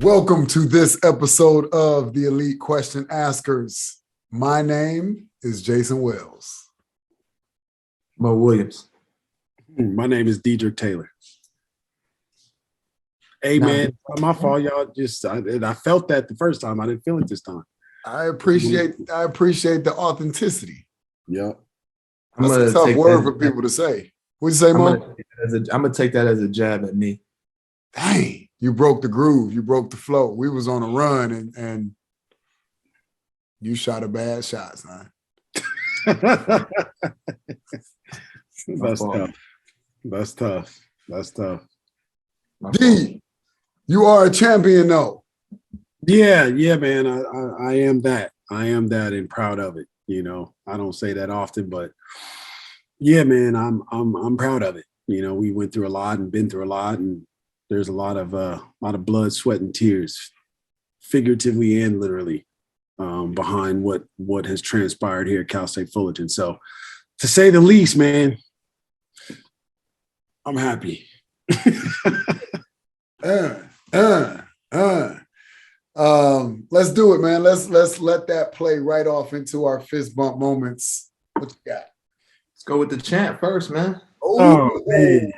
Welcome to this episode of the Elite Question Askers. My name is Jason Wells. Mo Williams. My name is Dedrick Taylor. Hey, man, my fault, y'all. I felt that the first time. I didn't feel it this time. I appreciate the authenticity. Yeah. That's a tough word for people to say. What'd you say, Mo? I'm going to take that as a jab at me. Dang, you broke the groove. You broke the flow. We was on a run and you shot a bad shot, son. That's tough. D, you are a champion, though. Yeah, man. I am that. I am that and proud of it. You know, I don't say that often, but yeah, man, I'm proud of it. You know, we went through a lot and been through a lot, and there's a lot of blood, sweat, and tears, figuratively and literally, behind what has transpired here at Cal State Fullerton. So, to say the least, man, I'm happy. Let's do it, man. Let's let that play right off into our fist bump moments. What you got? Let's go with the chant first, man. Oh man.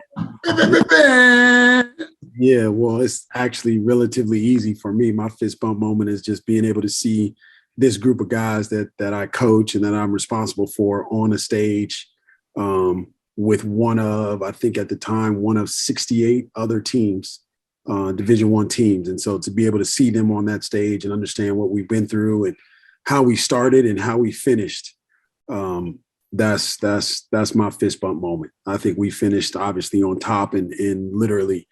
Yeah, well, it's actually relatively easy for me. My fist bump moment is just being able to see this group of guys that I coach and that I'm responsible for on a stage with I think at the time, one of 68 other teams, Division I teams. And so to be able to see them on that stage and understand what we've been through and how we started and how we finished, that's my fist bump moment. I think we finished obviously on top and literally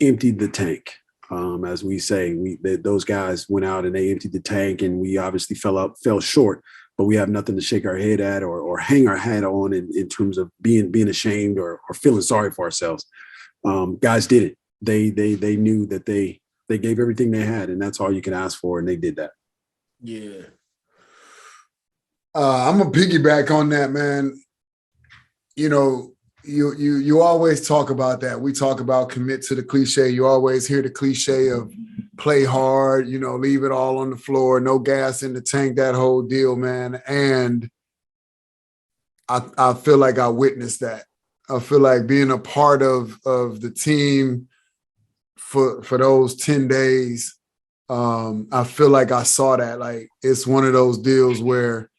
emptied the tank. As we say, those guys went out and they emptied the tank, and we obviously fell short, but we have nothing to shake our head at or hang our hat on in terms of being ashamed or feeling sorry for ourselves. Guys did it. They knew that they gave everything they had, and that's all you can ask for, and they did that. Yeah. I'm gonna piggyback on that, man. You know, you always talk about that. We talk about commit to the cliche. You always hear the cliche of play hard, you know, leave it all on the floor, no gas in the tank, that whole deal, man. And I feel like I witnessed that. I feel like being a part of the team for those 10 days, I feel like I saw that. Like, it's one of those deals where,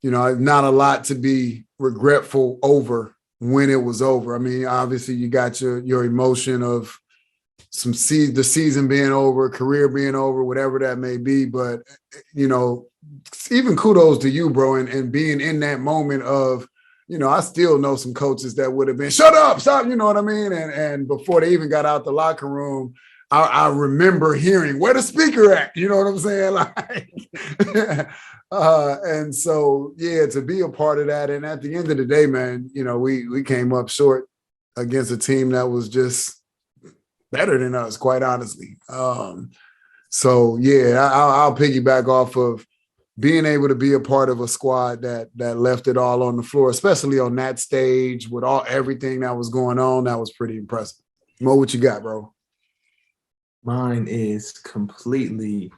you know, not a lot to be regretful over when it was over. I mean, obviously you got your emotion of the season being over, career being over, whatever that may be. But, you know, even kudos to you, bro, and being in that moment of, you know, I still know some coaches that would have been, shut up, stop, you know what I mean? And before they even got out the locker room, I remember hearing, where the speaker at? You know what I'm saying? Like, and so, yeah, to be a part of that. And at the end of the day, man, you know, we came up short against a team that was just better than us, quite honestly. So, yeah, I'll piggyback off of being able to be a part of a squad that left it all on the floor, especially on that stage with everything that was going on. That was pretty impressive. Mo, what you got, bro? Mine is completely,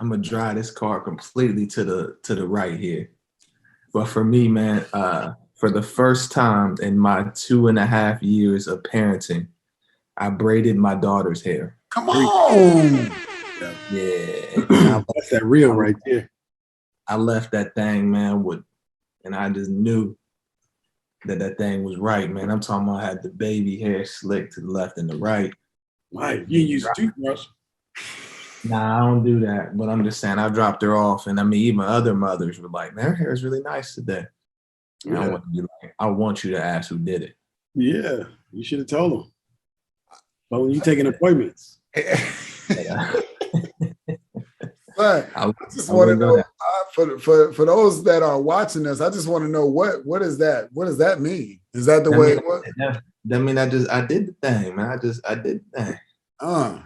I'm going to drive this car completely to the right here. But for me, man, for the first time in my 2.5 years of parenting, I braided my daughter's hair. Come on. Yeah. That's that real right there. I left that thing, man, and I just knew that thing was right, man. I'm talking about I had the baby hair slicked to the left and the right. Right. You use a toothbrush. Nah, I don't do that. But I'm just saying, I dropped her off. And I mean, even other mothers were like, man, her hair is really nice today. And Yeah. I want you to ask who did it. Yeah. You should have told them. But when you taking appointments. But I just want to know, for those that are watching us, I just want to know what is that? What does that mean? Is that the way it was? That mean I did the thing, man. I did the thing.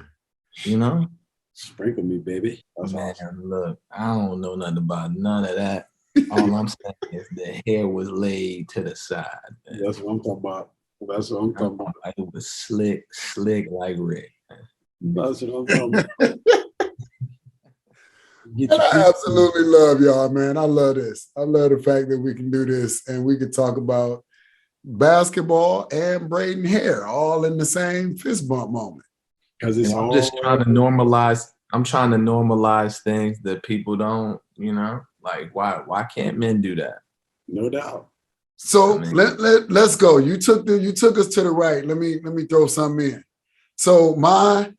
You know? Sprinkle me, baby. That's man, awesome. Look, I don't know nothing about none of that. All I'm saying is the hair was laid to the side. Man. That's what I'm talking about. It was slick like Rick. That's what I'm talking about. Get And your I piece. absolutely love y'all, man. I love this. I love the fact that we can do this and we can talk about basketball and braiding hair all in the same fist bump moment. Because it's I'm all just trying to normalize. I'm trying to normalize things that people don't, like why can't men do that? no doubt. So I mean, let's go. You took us to the right. Let me throw something in. So my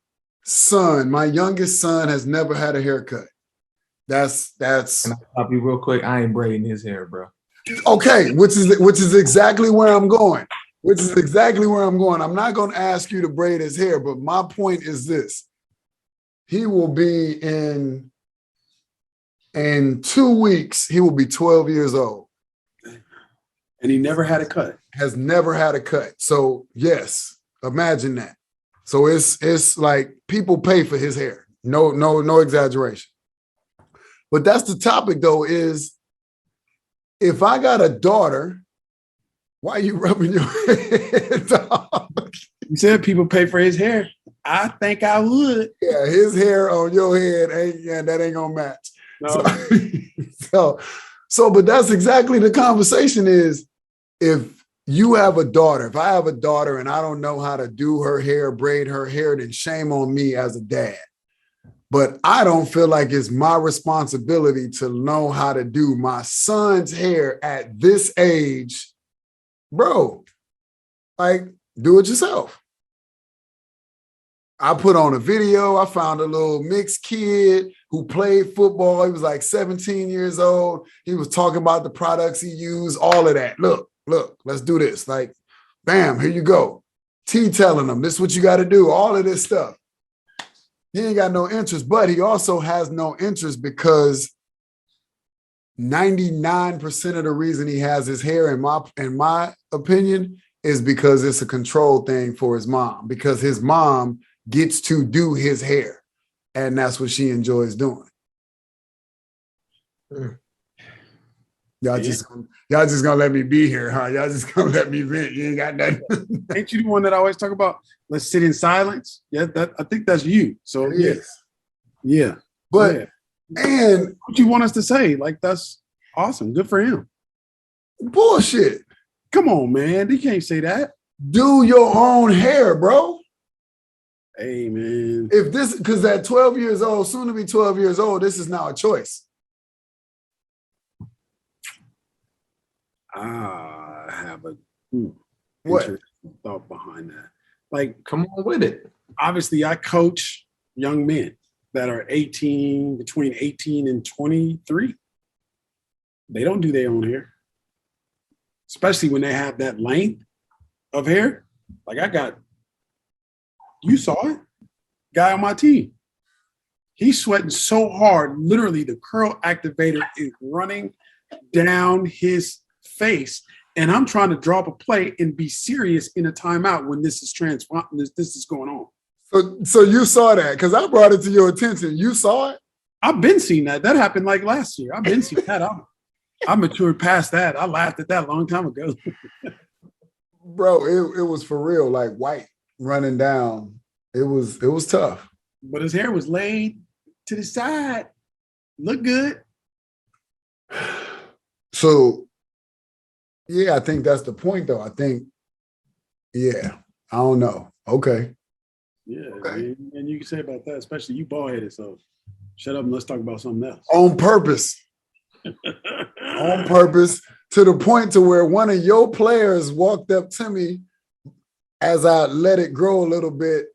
youngest son has never had a haircut. That's can I stop you real quick? I ain't braiding his hair, bro. okay, which is exactly where I'm going. I'm not going to ask you to braid his hair, but my point is this. He will be in 2 weeks, he will be 12 years old. And he never had a cut. Has never had a cut. So yes, imagine that. So it's like people pay for his hair. No exaggeration. But that's the topic though, is if I got a daughter, why are you rubbing your head, dog? You said people pay for his hair. I think I would. Yeah, his hair on your head that ain't gonna match. No. So, but that's exactly the conversation is if you have a daughter, if I have a daughter and I don't know how to do her hair, braid her hair, then shame on me as a dad. But I don't feel like it's my responsibility to know how to do my son's hair at this age. Bro, like, do it yourself. I put on a video. I found a little mixed kid who played football. He was like 17 years old. He was talking about the products he used, all of that. Look, let's do this. Like, bam, here you go. T telling them, this is what you got to do, all of this stuff. He ain't got no interest, but he also has no interest because 99% of the reason he has his hair, in my opinion, is because it's a control thing for his mom, because his mom gets to do his hair, and that's what she enjoys doing. Y'all just gonna let me be here, huh? Y'all just gonna let me vent. You ain't got nothing. Ain't you the one that I always talk about? Let's sit in silence. Yeah, I think that's you. So yeah. But and what you want us to say? Like, that's awesome. Good for him. Bullshit. Come on, man. You can't say that. Do your own hair, bro. Hey, man. If this, because at 12 years old, soon to be 12 years old, this is now a choice. I have a What thought behind that. Like, come on with it. Obviously, I coach young men that are between 18 and 23. They don't do their own hair, especially when they have that length of hair. Like you saw it, guy on my team. He's sweating so hard, literally the curl activator is running down his face. And I'm trying to drop a play and be serious in a timeout when this is this is going on. So you saw that because I brought it to your attention. You saw it? I've been seeing that. That happened like last year. I've been seeing that. I matured past that. I laughed at that a long time ago. Bro, it was for real, like white running down. It was tough. But his hair was laid to the side. Looked good. So, yeah, I think that's the point, though. I think, yeah, I don't know. Okay. Yeah, okay. And you can say about that, especially you bald-headed, so shut up and let's talk about something else. On purpose. On purpose, to the point to where one of your players walked up to me as I let it grow a little bit.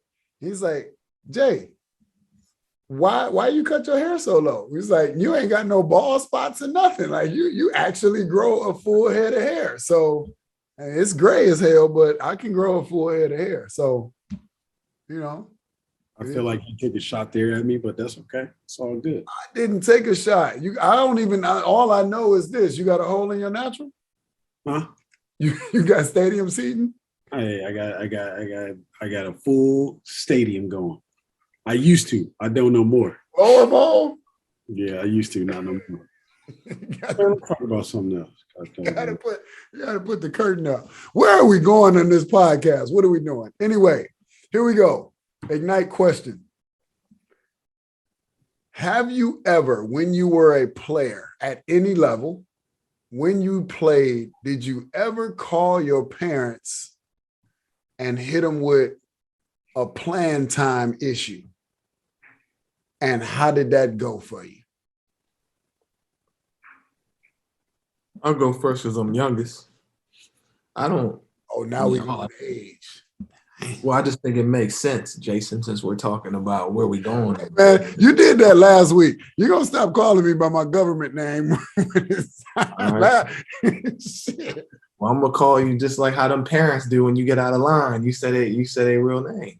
He's like, Jay, why you cut your hair so low? He's like, you ain't got no bald spots or nothing. Like you actually grow a full head of hair. So it's gray as hell, but I can grow a full head of hair. So, I feel like you took a shot there at me, but that's okay. It's all good. I didn't take a shot. All I know is this. You got a hole in your natural? Huh? You got stadium seating? Hey, I got a full stadium going. I used to. I don't know more. Lower bowl? Yeah, I used to. Not no more. Let's talk about something else. You gotta put the curtain up. Where are we going in this podcast? What are we doing? Anyway, here we go. Ignite question. Have you ever, when you were a player at any level, when you played, did you ever call your parents and hit them with a playing time issue? And how did that go for you? I'll go first because I'm youngest. I don't. Oh, now we go with age. Well, I just think it makes sense, Jayson, since we're talking about where we going. Hey, man, you did that last week. You're going to stop calling me by my government name. Right. Shit. Well, I'm gonna call you just like how them parents do when you get out of line. You said it. You said a real name,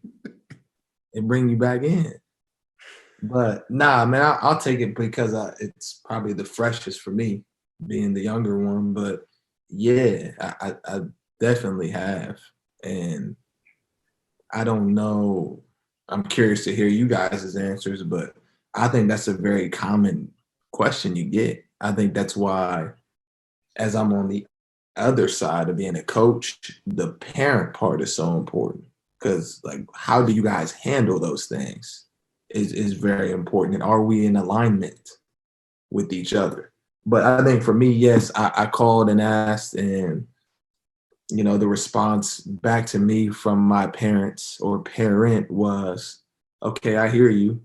and bring you back in. But nah, man, I'll take it because it's probably the freshest for me, being the younger one. But yeah, I definitely have, and I don't know. I'm curious to hear you guys' answers, but I think that's a very common question you get. I think that's why, as I'm on the other side of being a coach, the parent part is so important because, like, how do you guys handle those things is very important. And are we in alignment with each other? But I think for me, yes, I called and asked, and the response back to me from my parents or parent was, okay, I hear you,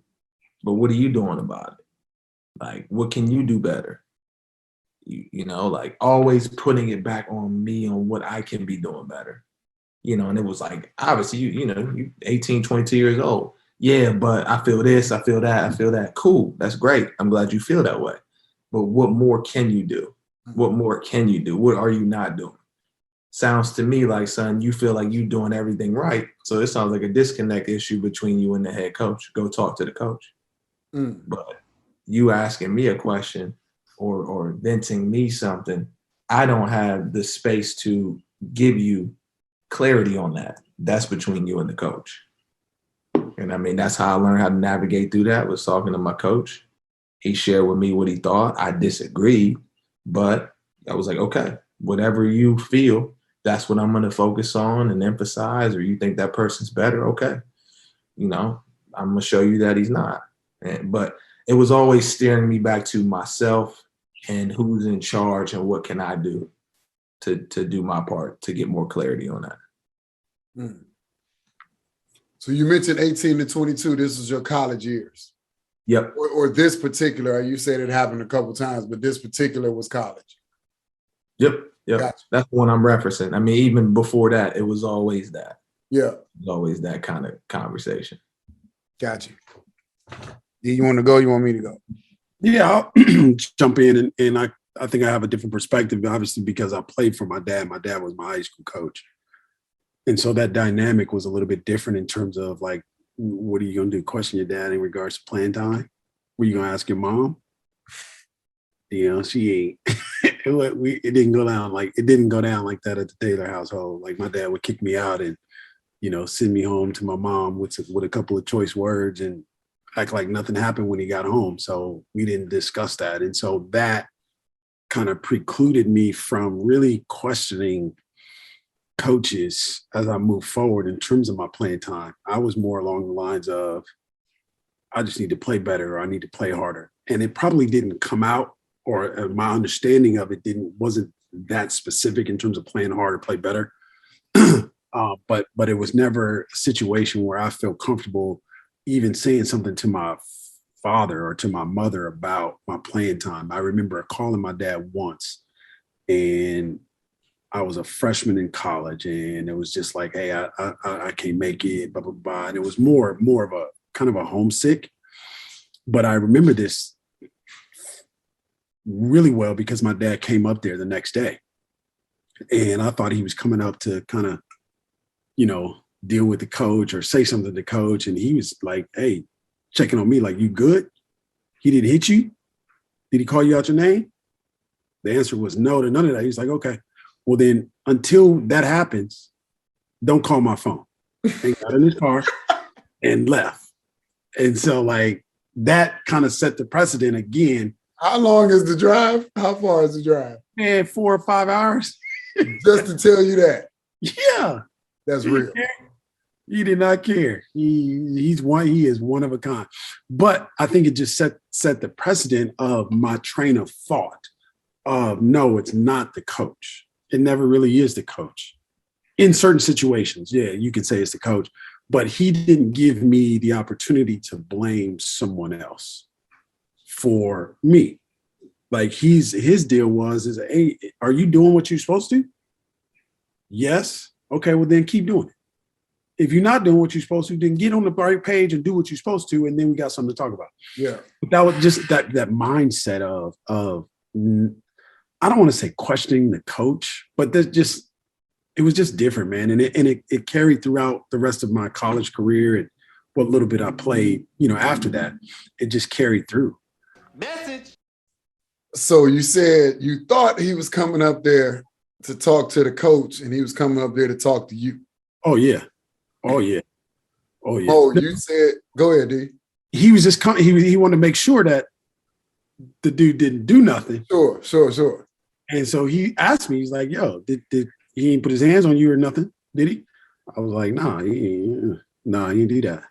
but what are you doing about it? Like, what can you do better? Like always putting it back on me on what I can be doing better. And it was like, obviously, you 18, 22 years old. Yeah, but I feel this, I feel that, I feel that. Cool. That's great. I'm glad you feel that way. But what more can you do? What more can you do? What are you not doing? Sounds to me like, son, you feel like you're doing everything right. So it sounds like a disconnect issue between you and the head coach. Go talk to the coach. But you asking me a question or venting me something, I don't have the space to give you clarity on that. That's between you and the coach. And I mean, that's how I learned how to navigate through that, was talking to my coach. He shared with me what he thought. I disagreed, but I was like, okay, whatever you feel, that's what I'm going to focus on and emphasize, or you think that person's better, okay. I'm going to show you that he's not. But it was always steering me back to myself and who's in charge and what can I do to do my part to get more clarity on that. So you mentioned 18 to 22. This was your college years. Yep. Or this particular, you said it happened a couple times, but this particular was college. Yep. Gotcha. That's the one I'm referencing. I mean, even before that, it was always that. Yeah. It was always that kind of conversation. Gotcha. Do you want to go? You want me to go? Yeah, I'll jump in, and I think I have a different perspective, obviously, because I played for my dad. My dad was my high school coach. And so that dynamic was a little bit different in terms of, like, what are you going to do? Question your dad in regards to playing time? Were you going to ask your mom? She ain't. It didn't go down like that at the Taylor household. Like, my dad would kick me out and, send me home to my mom with a couple of choice words and act like nothing happened when he got home. So we didn't discuss that. And so that kind of precluded me from really questioning coaches as I move forward in terms of my playing time. I was more along the lines of, I just need to play better, or I need to play harder. And it probably didn't come out, or my understanding of it wasn't that specific in terms of playing harder, play better. But it was never a situation where I felt comfortable even saying something to my father or to my mother about my playing time. I remember calling my dad once, and I was a freshman in college, and it was just like, hey, I can't make it, blah, blah, blah. And it was more of a kind of a homesick. But I remember this really well because my dad came up there the next day, and I thought he was coming up to kind of, deal with the coach or say something to the coach. And he was like, hey, checking on me like, you good? He didn't hit you? Did he call you out your name? The answer was no to none of that. He was like, okay, well then, until that happens, don't call my phone. And got in his car and left. And so, like, that kind of set the precedent again. How long is the drive? How far is the drive? Man, 4 or 5 hours. Just to tell you that. Yeah. That's real. He did not care. He is one of a kind. But I think it just set the precedent of my train of thought of no, it's not the coach. It never really is the coach. In certain situations, yeah, you could say it's the coach, but he didn't give me the opportunity to blame someone else for me. Like his deal was hey, are you doing what you're supposed to? Yes. Okay, well then keep doing it. If you're not doing what you're supposed to, then get on the right page and do what you're supposed to, and then we got something to talk about. Yeah. But that was just that mindset of I don't want to say questioning the coach, but there's just it was just different, man. And it carried throughout the rest of my college career and what little bit I played, after that, it just carried through. Message. So you said you thought he was coming up there to talk to the coach, and he was coming up there to talk to you. Oh yeah. Oh yeah. Oh yeah. Oh, you said, go ahead, D. He was just he wanted to make sure that the dude didn't do nothing. Sure. And so he asked me, he's like, yo, did he ain't put his hands on you or nothing, did he? I was like, nah, he didn't do that.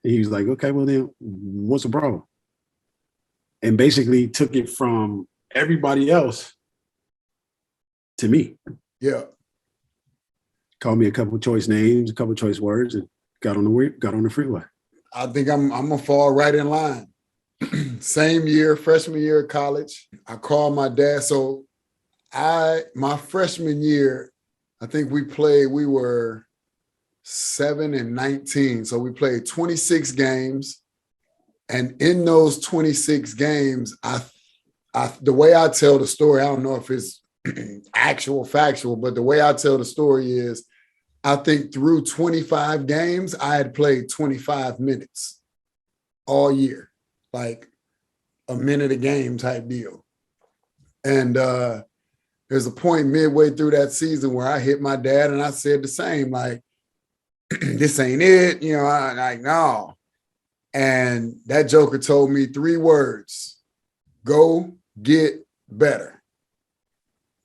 And he was like, okay, well then what's the problem? And basically took it from everybody else to me. Yeah. Called me a couple of choice names, a couple of choice words, and got on the freeway. I think I'm gonna fall right in line. Same year, freshman year of college. I called my dad. So my freshman year, I think we were 7-19. So we played 26 games. And in those 26 games, the way I tell the story, I don't know if it's factual, but the way I tell the story is I think through 25 games, I had played 25 minutes all year, like a minute a game type deal. And there's a point midway through that season where I hit my dad and I said the same, like, this ain't it, I'm like, no. And that joker told me 3 words: go get better.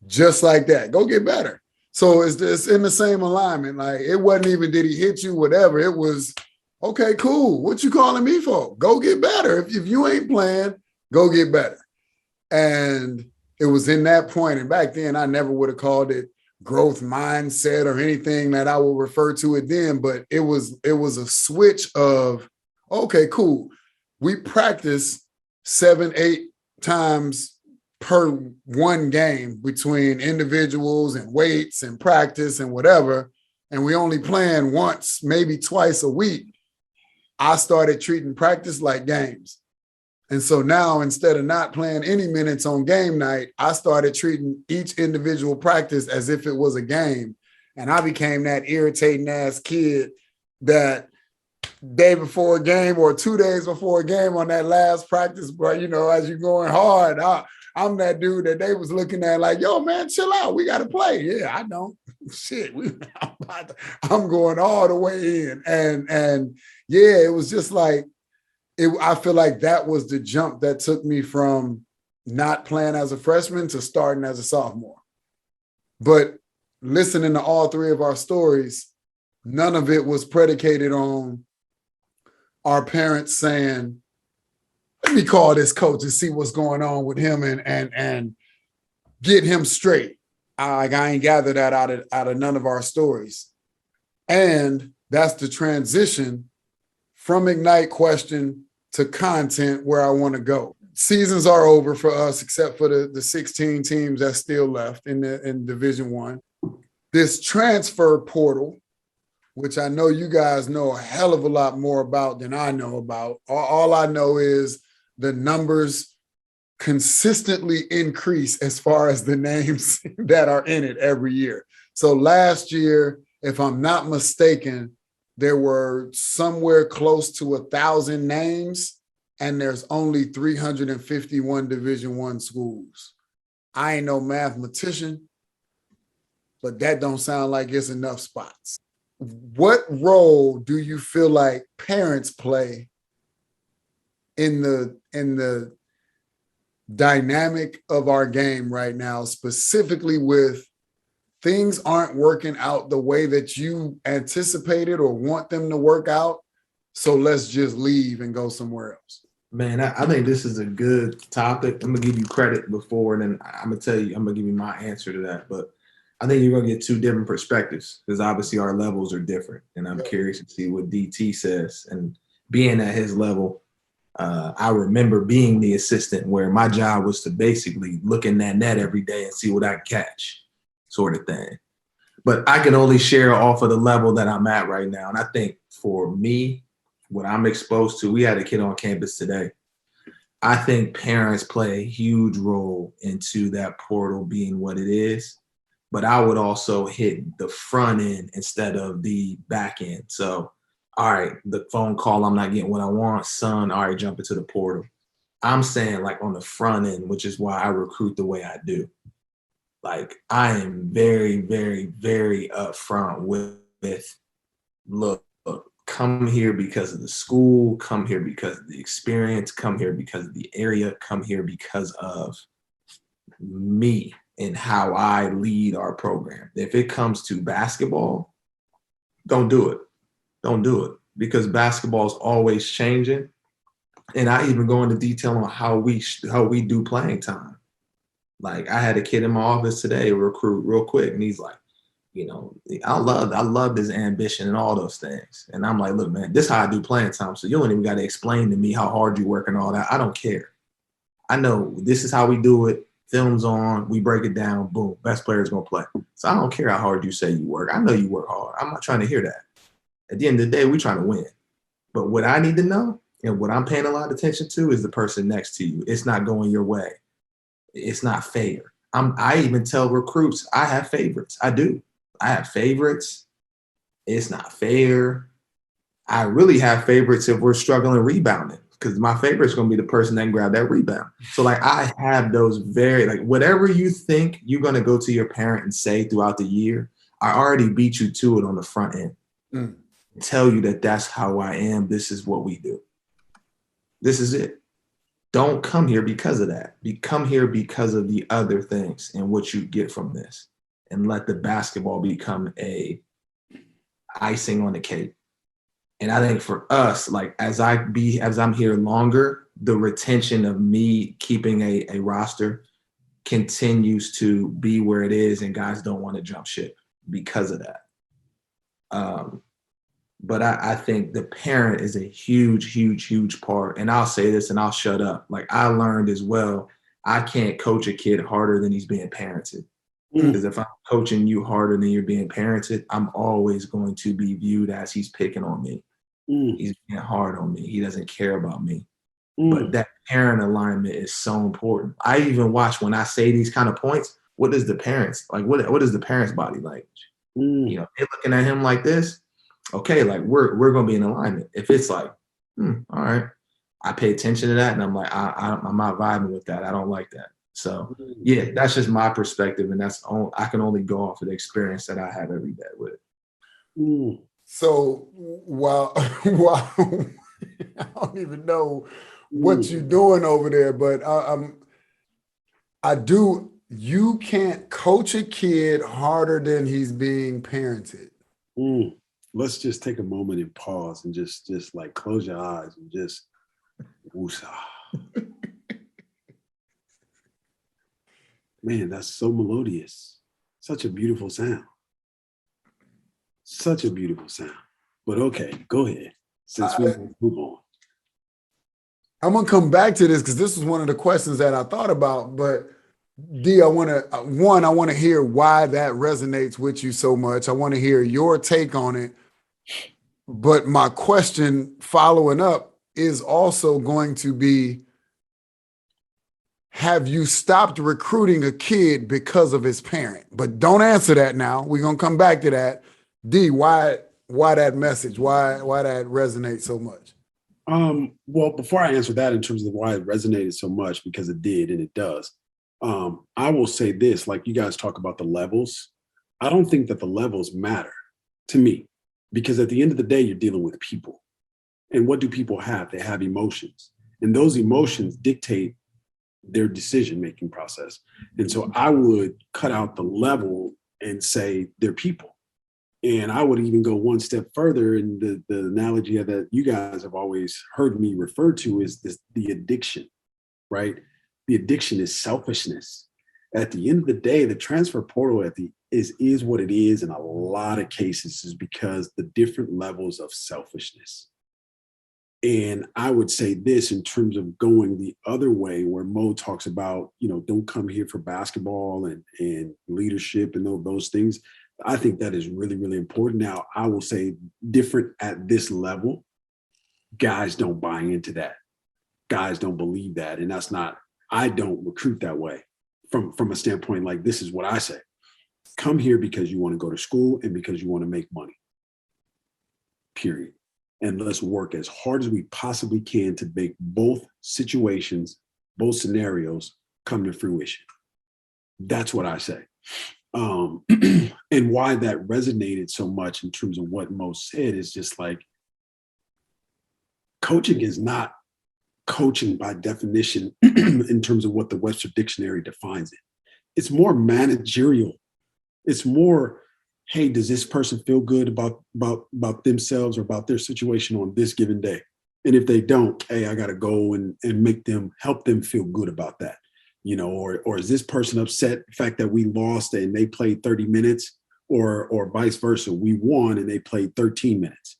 Just like that, go get better. So it's in the same alignment. Like, it wasn't even did he hit you, whatever. It was, okay, cool. What you calling me for? Go get better. If you ain't playing, go get better. And it was in that point. And back then, I never would have called it growth mindset or anything that I would refer to it then. But it was a switch of, okay, cool. We practice 7-8 times per one game between individuals and weights and practice and whatever, and we only playing once, maybe twice a week. I started treating practice like games. And so now, instead of not playing any minutes on game night, I started treating each individual practice as if it was a game. And I became that irritating ass kid that day before a game or 2 days before a game on that last practice, bro, as you're going hard, I'm that dude that they was looking at like, yo, man, chill out. We got to play. Yeah, I don't. Shit, I'm going all the way in. And yeah, it was just like, I feel like that was the jump that took me from not playing as a freshman to starting as a sophomore. But listening to all 3 of our stories, none of it was predicated on our parents saying, let me call this coach and see what's going on with him and get him straight. I ain't gathered that out of none of our stories. And that's the transition from Ignite question to content where I want to go. Seasons are over for us, except for the 16 teams that's still left in Division I. This transfer portal, which I know you guys know a hell of a lot more about than I know about. All I know is the numbers consistently increase as far as the names that are in it every year. So last year, if I'm not mistaken, there were somewhere close to 1,000 names, and there's only 351 Division I schools. I ain't no mathematician, but that don't sound like it's enough spots. What role do you feel like parents play in the dynamic of our game right now, specifically with things aren't working out the way that you anticipated or want them to work out. So let's just leave and go somewhere else. Man, I think this is a good topic. I'm gonna give you credit before, and then I'm gonna give you my answer to that. But I think you're gonna get two different perspectives because obviously our levels are different, and I'm curious to see what DT says. And being at his level, I remember being the assistant where my job was to basically look in that net every day and see what I catch, sort of thing. But I can only share off of the level that I'm at right now, and I think for me, what I'm exposed to, we had a kid on campus today. I think parents play a huge role into that portal being what it is, but I would also hit the front end instead of the back end. So, all right, the phone call, I'm not getting what I want, son, all right, jump into the portal. I'm saying like on the front end, which is why I recruit the way I do. Like I am very, very, very upfront with look, come here because of the school, come here because of the experience, come here because of the area, come here because of me and how I lead our program. If it comes to basketball, don't do it. Don't do it because basketball is always changing. And I even go into detail on how we do playing time. Like I had a kid in my office today, recruit real quick, and he's like, you know, I love his ambition and all those things. And I'm like, look, man, this is how I do playing time. So you don't even got to explain to me how hard you work and all that. I don't care. I know this is how we do it. Film's on, we break it down, boom, best player's gonna play. So I don't care how hard you say you work. I know you work hard. I'm not trying to hear that. At the end of the day, we're trying to win. But what I need to know and what I'm paying a lot of attention to is the person next to you. It's not going your way. It's not fair. I even tell recruits I have favorites. I do. I have favorites. It's not fair. I really have favorites if we're struggling rebounding because my favorite's going to be the person that can grab that rebound. So like I have those very, like whatever you think you're going to go to your parent and say throughout the year, I already beat you to it on the front end. Tell you that that's how I am. This is what we do. This is it. Don't come here because of that. Come here because of the other things and what you get from this. And let the basketball become a icing on the cake. And I think for us, like as I'm here longer, the retention of me keeping a roster continues to be where it is, and guys don't want to jump ship because of that. But I think the parent is a huge, huge, huge part. And I'll say this and I'll shut up. Like I learned as well, I can't coach a kid harder than he's being parented. Because if I'm coaching you harder than you're being parented, I'm always going to be viewed as he's picking on me. He's being hard on me. He doesn't care about me. But that parent alignment is so important. I even watch when I say these kind of points, what is the parents, like what is the parents' body language? You know, they're looking at him like this. Okay, like we're gonna be in alignment. If it's like, all right, I pay attention to that, and I'm like, I'm not vibing with that. I don't like that. So yeah, that's just my perspective, and I can only go off of the experience that I have every day with it. So while I don't even know what you're doing over there, but I do. You can't coach a kid harder than he's being parented. Let's just take a moment and pause and just like close your eyes and just woosah. Man, that's so melodious. Such a beautiful sound. Such a beautiful sound. But okay, go ahead. Since we move on. I'm gonna come back to this because this was one of the questions that I thought about. But D, I want to hear why that resonates with you so much. I want to hear your take on it. But my question following up is also going to be, have you stopped recruiting a kid because of his parent? But don't answer that now. We're going to come back to that. D, why that message? Why that resonates so much? Well, before I answer that in terms of why it resonated so much, because it did and it does, I will say this, like you guys talk about the levels. I don't think that the levels matter to me, because at the end of the day, you're dealing with people. And what do people have? They have emotions. And those emotions dictate their decision-making process. And so I would cut out the level and say they're people. And I would even go one step further. And the analogy that you guys have always heard me refer to is the addiction, right? The addiction is selfishness. At the end of the day, the transfer portal is what it is in a lot of cases is because the different levels of selfishness. And I would say this in terms of going the other way, where Mo talks about, don't come here for basketball and leadership and those things. I think that is really, really important. Now, I will say different at this level, guys don't buy into that. Guys don't believe that. And that's not, I don't recruit that way from a standpoint like this is what I say. Come here because you want to go to school and because you want to make money, period. And let's work as hard as we possibly can to make both situations, both scenarios come to fruition. That's what I say. And why that resonated so much in terms of what Mo said is just like, coaching is not coaching by definition in terms of what the Webster Dictionary defines it. It's more managerial. It's more, hey, does this person feel good about themselves or about their situation on this given day? And if they don't, hey, I got to go and help them feel good about that. Or is this person upset the fact that we lost and they played 30 minutes or vice versa? We won and they played 13 minutes.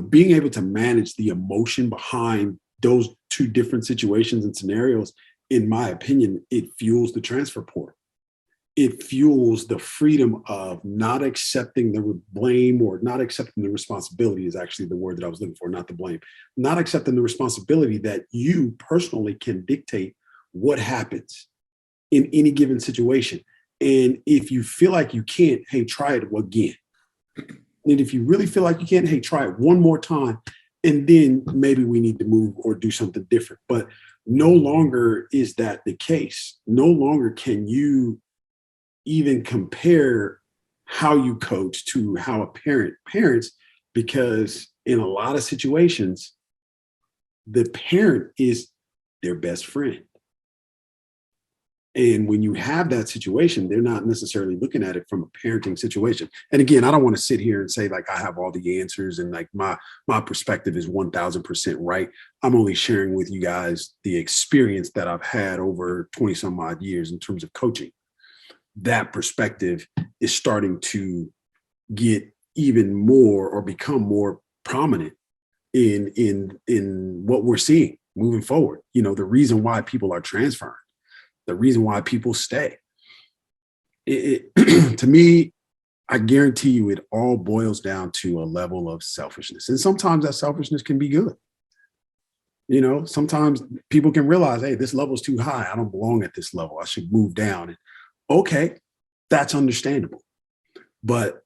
Being able to manage the emotion behind those two different situations and scenarios, in my opinion, it fuels the transfer portal. It fuels the freedom of not accepting the blame or not accepting the responsibility is actually the word that I was looking for, not the blame. Not accepting the responsibility that you personally can dictate what happens in any given situation. And if you feel like you can't, hey, try it again. And if you really feel like you can't, hey, try it one more time. And then maybe we need to move or do something different. But no longer is that the case. No longer can you even compare how you coach to how a parent parents, because in a lot of situations, the parent is their best friend. And when you have that situation, they're not necessarily looking at it from a parenting situation. And again, I don't want to sit here and say like I have all the answers and like my perspective is 1000% right. I'm only sharing with you guys the experience that I've had over 20 some odd years in terms of coaching. That perspective is starting to get even more or become more prominent in what we're seeing moving forward. The reason why people are transferring. The reason why people stay. To me, I guarantee you it all boils down to a level of selfishness. And sometimes that selfishness can be good. Sometimes people can realize, hey, this level's too high. I don't belong at this level. I should move down. And okay, that's understandable. But,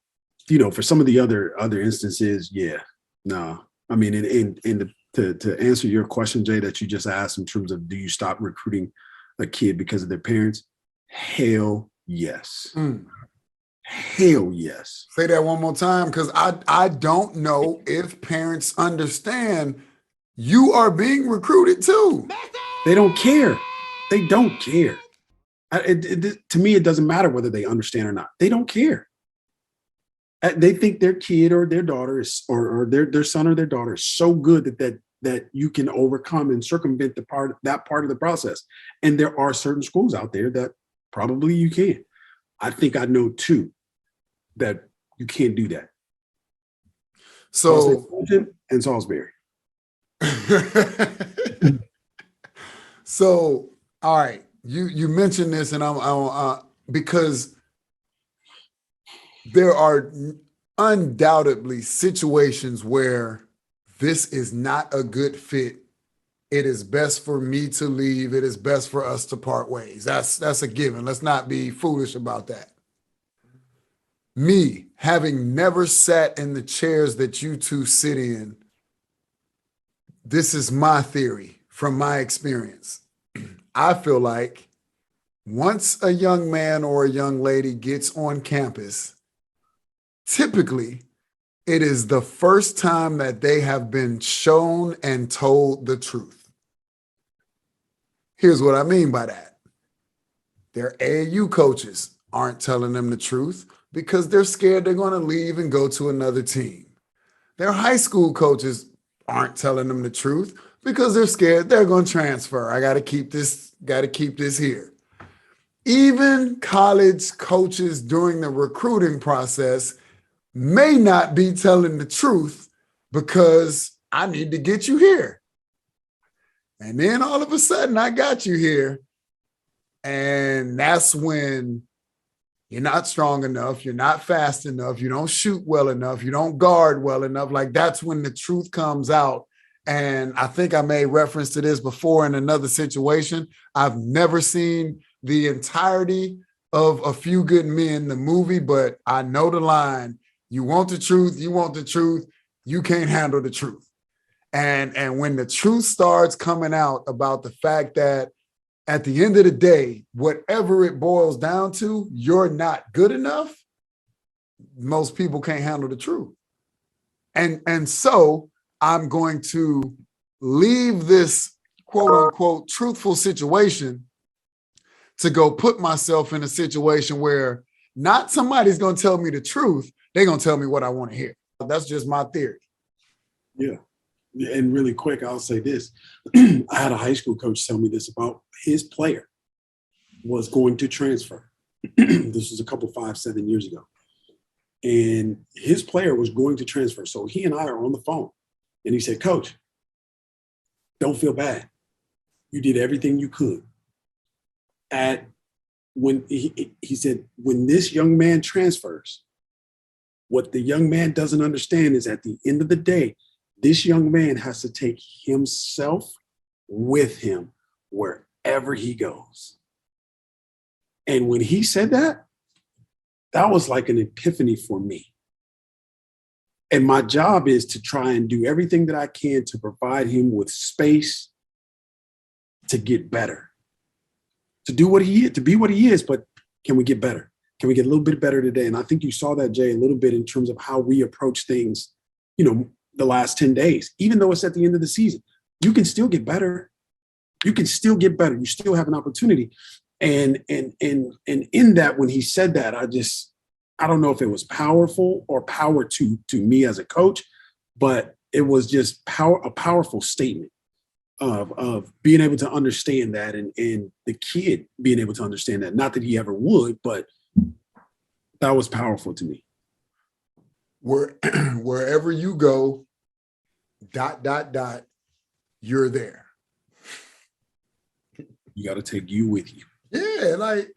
for some of the other instances, yeah, no. I mean, to answer your question, Jay, that you just asked in terms of do you stop recruiting a kid because of their parents? Hell yes. Hell yes. Say that one more time, because I don't know if parents understand you are being recruited too. They don't care. They don't care. To me, it doesn't matter whether they understand or not. They don't care. They think their kid or their daughter is, or their son or their daughter is so good that you can overcome and circumvent that part of the process. And there are certain schools out there that probably you can. I think I know two that you can't do that. So and Salisbury. So, all right, you mentioned this, and I'm because there are undoubtedly situations where this is not a good fit. It is best for me to leave. It is best for us to part ways. That's a given. Let's not be foolish about that. Me, having never sat in the chairs that you two sit in, this is my theory from my experience. I feel like once a young man or a young lady gets on campus, typically it is the first time that they have been shown and told the truth. Here's what I mean by that. Their AAU coaches aren't telling them the truth. because they're scared they're going to leave and go to another team. Their high school coaches aren't telling them the truth because they're scared they're going to transfer. I got to keep this here. Even college coaches during the recruiting process may not be telling the truth because I need to get you here. And then all of a sudden I got you here. And that's when you're not strong enough, you're not fast enough, you don't shoot well enough, you don't guard well enough. Like that's when the truth comes out. And I think I made reference to this before in another situation. I've never seen the entirety of A Few Good Men, the movie, but I know the line, you want the truth, you can't handle the truth. And when the truth starts coming out about the fact that at the end of the day, whatever it boils down to, you're not good enough, most people can't handle the truth. And so I'm going to leave this quote unquote truthful situation to go put myself in a situation where not somebody's going to tell me the truth. They're going to tell me what I want to hear. That's just my theory. Yeah. And really quick, I'll say this. I had a high school coach tell me this about his player was going to transfer. This was a couple 5-7 years ago. And his player was going to transfer. So he and I are on the phone. And he said, Coach, don't feel bad. You did everything you could. When he said, when this young man transfers, what the young man doesn't understand is at the end of the day, this young man has to take himself with him wherever he goes. And when he said that, that was like an epiphany for me. And my job is to try and do everything that I can to provide him with space to get better, to do what he is, to be what he is. But can we get better? Can we get a little bit better today? And I think you saw that, Jay, a little bit in terms of how we approach things, the last 10 days. Even though it's at the end of the season, you can still get better. You can still get better. You still have an opportunity. And in that, when he said that, I don't know if it was powerful or power to me as a coach, but it was just a powerful statement of being able to understand that and the kid being able to understand that. Not that he ever would, but that was powerful to me. Wherever you go, ... you're there. You got to take you with you. Yeah, like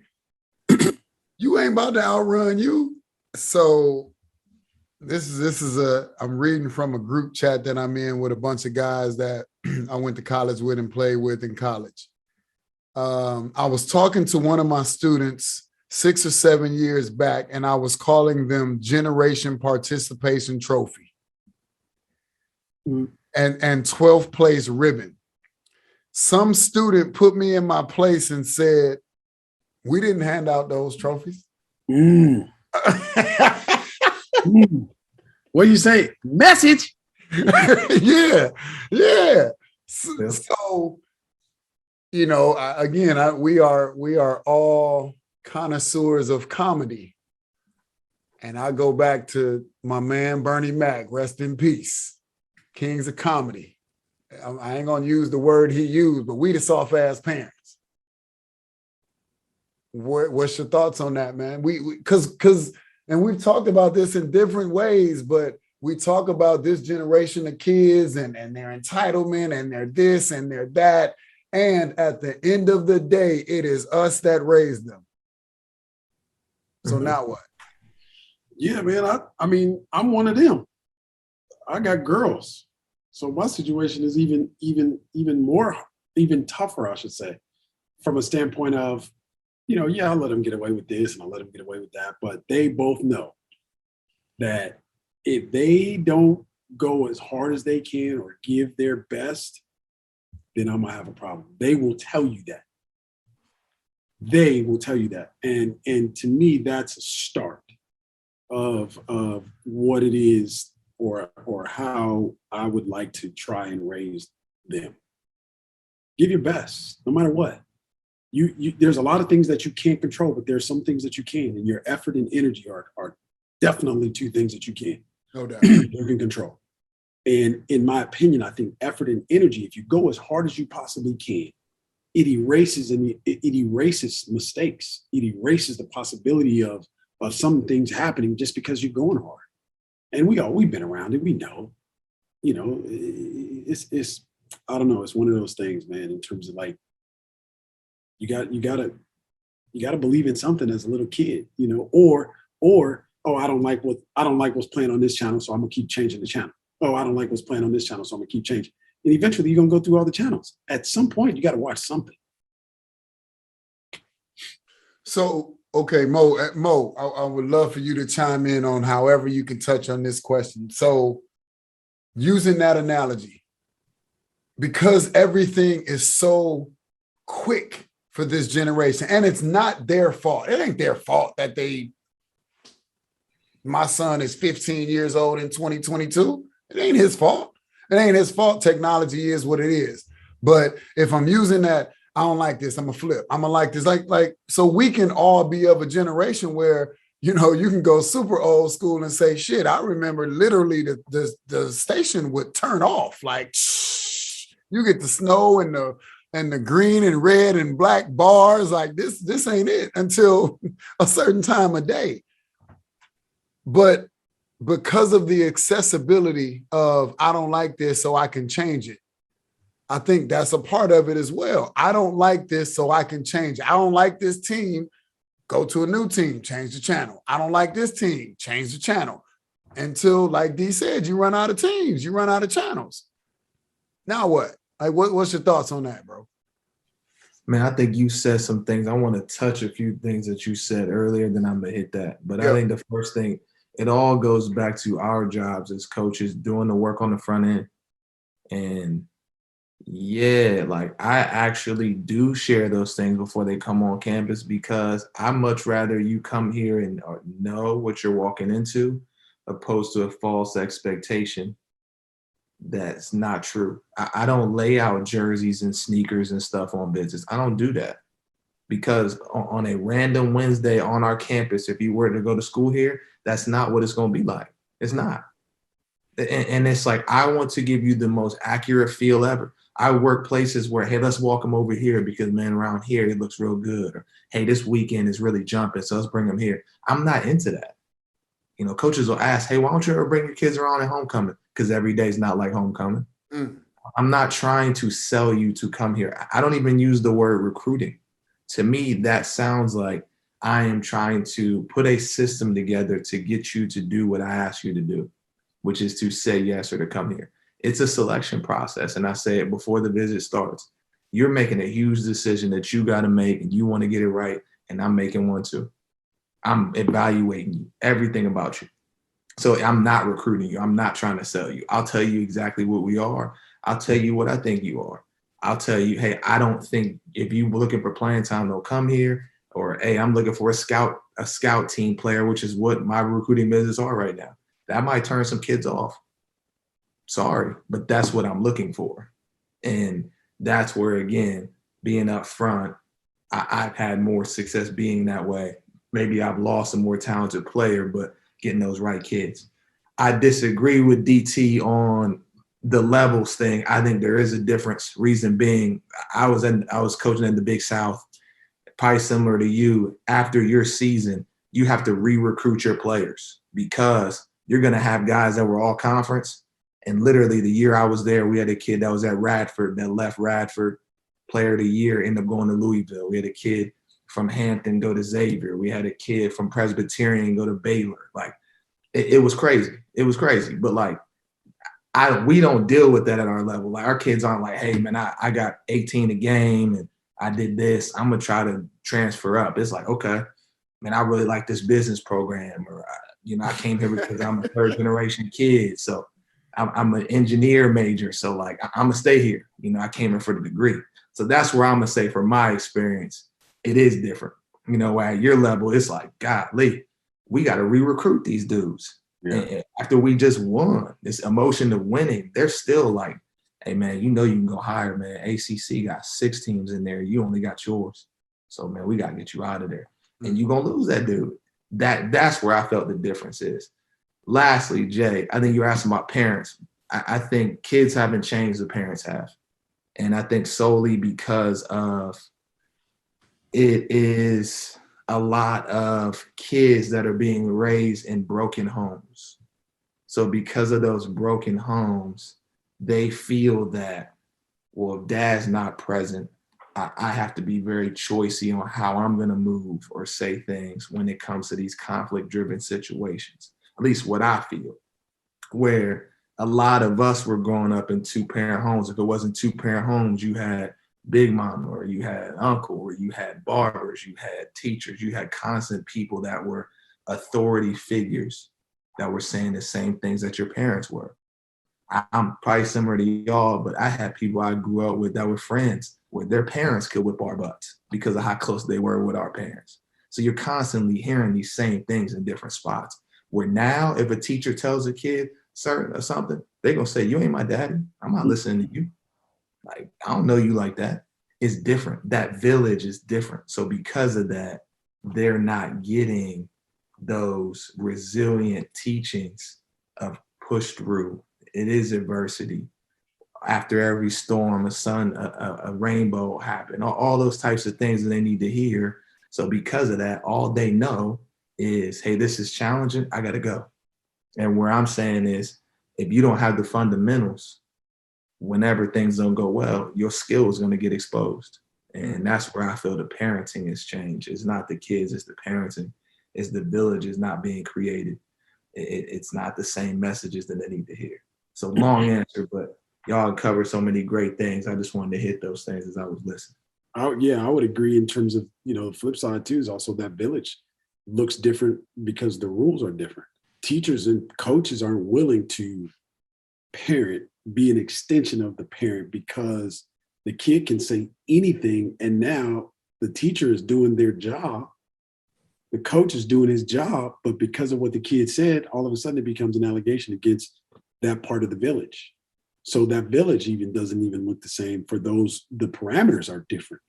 you ain't about to outrun you. So I'm reading from a group chat that I'm in with a bunch of guys that I went to college with and played with in college. I was talking to one of my students 6 or 7 years back, and I was calling them Generation Participation Trophy. And 12th place ribbon. Some student put me in my place and said, we didn't hand out those trophies. What do you say? Message. Yeah. So, we are all connoisseurs of comedy. And I go back to my man, Bernie Mac, rest in peace. Kings of comedy. I ain't gonna use the word he used, but we the soft ass parents. What's your thoughts on that, man? And we've talked about this in different ways, but we talk about this generation of kids and their entitlement and their this and their that. And at the end of the day, it is us that raised them. So now what? Yeah, man. I mean, I'm one of them. I got girls. So my situation is even tougher, I should say, from a standpoint of, I'll let them get away with this and I'll let them get away with that. But they both know that if they don't go as hard as they can or give their best, then I'm going to have a problem. They will tell you that. They will tell you that. And to me, that's a start of what it is or how I would like to try and raise them. Give your best, no matter what. there's a lot of things that you can't control, but there's some things that you can, and your effort and energy are definitely two things that you can. No doubt. You can control. And in my opinion, I think effort and energy, if you go as hard as you possibly can, it erases mistakes. It erases the possibility of some things happening just because you're going hard. And we've been around it. We know, it's I don't know. It's one of those things, man, in terms of like, you gotta believe in something as a little kid, or oh, I don't like what's playing on this channel, so I'm gonna keep changing the channel. Oh, I don't like what's playing on this channel, so I'm gonna keep changing. And eventually you're gonna go through all the channels. At some point, you gotta watch something. So, okay, Mo, I would love for you to chime in on however you can touch on this question. So, using that analogy, because everything is so quick for this generation, and it's not their fault. It ain't their fault that my son is 15 years old in 2022. It ain't his fault. It ain't his fault. Technology is what it is. But if I'm using that, I don't like this, I'm gonna flip. I'm gonna like this. Like, so we can all be of a generation where, you can go super old school and say, shit, I remember literally the station would turn off. Like, you get the snow and the green and red and black bars. Like, this ain't it until a certain time of day. But because of the accessibility of, I don't like this, so I can change it, I think that's a part of it as well. I don't like this, so I can change it. I don't like this team, go to a new team, change the channel. I don't like this team, change the channel. Until, like D said, you run out of teams, you run out of channels. Now what? Like, what's your thoughts on that, bro? Man, I think you said some things. I want to touch a few things that you said earlier, then I'm going to hit that. But I think the first thing, it all goes back to our jobs as coaches, doing the work on the front end. And yeah, like, I actually do share those things before they come on campus, because I much rather you come here and know what you're walking into, opposed to a false expectation that's not true. I don't lay out jerseys and sneakers and stuff on business. I don't do that, because on a random Wednesday on our campus, if you were to go to school here, that's not what it's going to be like. It's not. And it's like, I want to give you the most accurate feel ever. I work places where, hey, let's walk them over here because, man, around here it looks real good. Or, hey, this weekend is really jumping, so let's bring them here. I'm not into that. Coaches will ask, hey, why don't you ever bring your kids around at homecoming? Because every day is not like homecoming. I'm not trying to sell you to come here. I don't even use the word recruiting. To me, that sounds like I am trying to put a system together to get you to do what I ask you to do, which is to say yes or to come here. It's a selection process. And I say it before the visit starts. You're making a huge decision that you got to make, and you want to get it right. And I'm making one too. I'm evaluating you, everything about you. So I'm not recruiting you. I'm not trying to sell you. I'll tell you exactly what we are. I'll tell you what I think you are. I'll tell you, hey, I don't think if you're looking for playing time, they'll come here. Or, hey, I'm looking for a scout team player, which is what my recruiting business are right now. That might turn some kids off. Sorry, but that's what I'm looking for. And that's where, again, being up front, I've had more success being that way. Maybe I've lost a more talented player, but getting those right kids. I disagree with DT on the levels thing. I think there is a difference. Reason being, I was coaching in the Big South, probably similar to you. After your season, you have to re-recruit your players, because you're going to have guys that were all conference. And literally the year I was there, we had a kid that was at Radford that left Radford, player of the year, ended up going to Louisville. We had a kid from Hampton go to Xavier. We had a kid from Presbyterian go to Baylor. Like, it was crazy. It was crazy. But like, we don't deal with that at our level. Like, our kids aren't like, hey man, I got 18 a game and I did this, I'm gonna try to transfer up. It's like, okay, man, I really like this business program, or I came here because I'm a third generation kid. So I'm an engineer major. So like, I'm gonna stay here. I came here for the degree. So that's where I'm gonna say, from my experience, it is different. At your level, it's like, golly, we got to re-recruit these dudes. Yeah. And after we just won, this emotion of winning, they're still like, hey man, you can go higher, man. ACC got 6 teams in there. You only got yours. So man, we gotta get you out of there. And you're gonna lose that dude. That's where I felt the difference is. Lastly, Jay, I think you're asking about parents. I think kids haven't changed, the parents have. And I think solely because of it is a lot of kids that are being raised in broken homes. So because of those broken homes, they feel that, well, if dad's not present, I have to be very choosy on how I'm going to move or say things when it comes to these conflict-driven situations. At least what I feel, where a lot of us were growing up in two-parent homes. If it wasn't two-parent homes, you had big mama, or you had uncle, or you had barbers, you had teachers, you had constant people that were authority figures that were saying the same things that your parents were. I'm probably similar to y'all, but I had people I grew up with that were friends where their parents could whip our butts because of how close they were with our parents. So you're constantly hearing these same things in different spots. Where now, if a teacher tells a kid certain or something, they're gonna say, "You ain't my daddy. I'm not listening to you. Like, I don't know you like that." It's different. That village is different. So because of that, they're not getting those resilient teachings of push through. It is adversity. After every storm, a rainbow happened. All those types of things that they need to hear. So because of that, all they know is, hey, this is challenging. I got to go. And where I'm saying is, if you don't have the fundamentals, whenever things don't go well, your skill is going to get exposed. And that's where I feel the parenting has changed. It's not the kids, it's the parenting. It's the village is not being created. It's not the same messages that they need to hear. So long answer, but y'all covered so many great things. I just wanted to hit those things as I was listening. Yeah, I would agree in terms of, the flip side too is also that village looks different because the rules are different. Teachers and coaches aren't willing to parent, be an extension of the parent, because the kid can say anything. And now the teacher is doing their job. The coach is doing his job, but because of what the kid said, all of a sudden it becomes an allegation against that part of the village. So that village even doesn't even look the same for those, the parameters are different.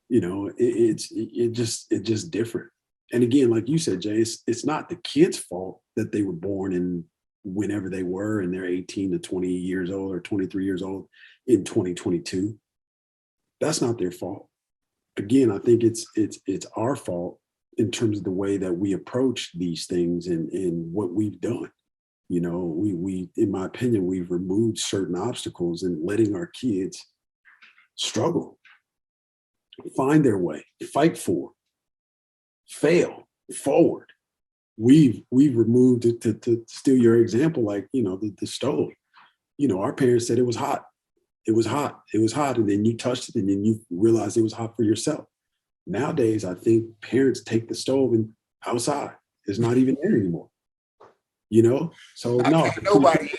It's just different. And again, like you said, Jay, it's not the kid's fault that they were born in whenever they were, and they're 18 to 20 years old or 23 years old in 2022. That's not their fault. Again, I think it's our fault in terms of the way that we approach these things and what we've done. We in my opinion, we've removed certain obstacles and letting our kids struggle, find their way, fight for, fail forward. We've removed it to steal your example, like, the stove. Our parents said it was hot. It was hot. It was hot. And then you touched it and then you realized it was hot for yourself. Nowadays, I think parents take the stove and outside. It's not even there anymore. So no, Nobody.